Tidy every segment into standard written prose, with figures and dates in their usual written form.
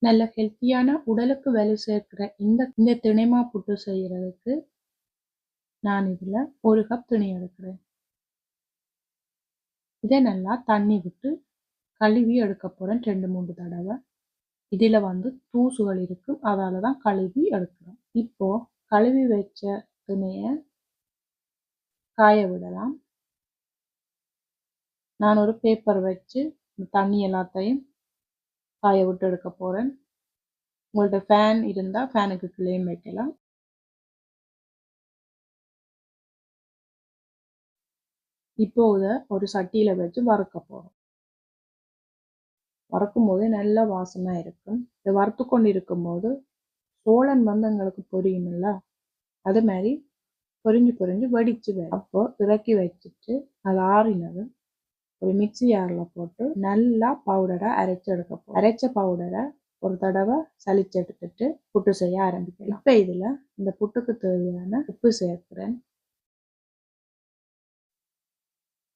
நல்ல ஹெல்த்தியான உடலுக்கு வலு சேர்க்கிற இந்த திணைமா புட்டு செய்யறதுக்கு நான் இதுல 1 கப் திணை எடுக்கிறேன். இதை நல்லா தண்ணி விட்டு கழுவி எடுக்க போறேன் 2-3 தடவை. இதுல தூசுகள் இருக்கு, அதாலதான் கழுவி எடுக்கிறோம். இப்போ கழுவி வச்ச திணைய காய விடலாம். நான் ஒரு பேப்பர் வச்சு தண்ணி எல்லாத்தையும் காய விட்டு எடுக்க போறேன். உங்கள்ட்ட ஃபேன் இருந்தா ஃபேனுக்கு கீழேயும் வைக்கலாம். இப்போ இதை ஒரு சட்டியில வச்சு வறுக்க போறோம். வறுக்கும் போது நல்ல வாசமா இருக்கும். இதை வறுத்து கொண்டு இருக்கும் போது சோளன் எங்களுக்கு பொரியுமில்ல, அது மாதிரி பொரிஞ்சு வடிச்சு வரும். அப்போ இறக்கி வச்சுட்டு அது ஆறினது ஒரு மிக்சி ஜார்ல போட்டு நல்லா பவுடரை அரைச்சு எடுக்க போறோம். அரைச்ச பவுடரை ஒரு தடவை சலிச்சு எடுத்துட்டு புட்டு செய்ய ஆரம்பிக்கலாம். இப்ப இதுல இந்த புட்டுக்கு தேவையான உப்பு சேர்க்கிறேன்.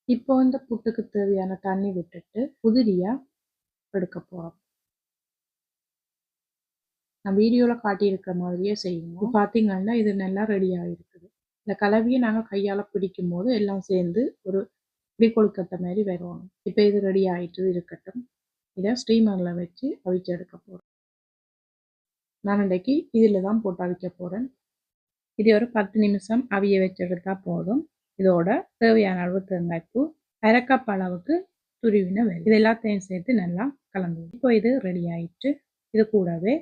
இப்போ இந்த புட்டுக்கு தேவையான தண்ணி விட்டுட்டு உதிரியா எடுக்க போறோம். நான் வீடியோல காட்டியிருக்கிற மாதிரியே செய்யணும். பாத்தீங்கன்னா இது நல்லா ரெடி ஆகிருக்குது. இந்த கலவையை நாங்க கையால பிடிக்கும் போது எல்லாம் சேர்ந்து ஒரு இப்படி கொழுக்கட்டை மாதிரி வரணும். இப்போ இது ரெடி ஆயிட்டு இருக்கட்டும். இதை ஸ்டீமர்ல வச்சு அவிச்சு எடுக்க போறேன். நான் இன்றைக்கு இதுல தான் போட்டு அவிக்க போறேன். இது ஒரு 10 நிமிஷம் அவிய வச்சு எடுத்தா போதும். இதோட தேவையான அளவு தேங்காய்ப்பூ, 1/2 கப் அளவுக்கு துருவின வெல்லம், இது எல்லாத்தையும் சேர்த்து நல்லா கலந்து. இப்போ இது ரெடி ஆயிட்டு. இது கூடவே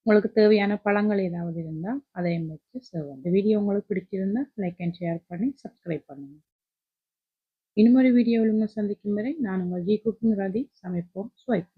உங்களுக்கு தேவையான பழங்கள் ஏதாவது இருந்தால் அதையும் வச்சு செய்வோம். இந்த வீடியோ உங்களுக்கு பிடிச்சிருந்தா லைக் அண்ட் ஷேர் பண்ணி சப்ஸ்கிரைப் பண்ணுங்க. இன்னொரு வீடியோவில் சந்திக்கும் வரை நான் உங்கள் ஜி குக்கிங் ராதி. சமைப்போம் சுவைப்போம்.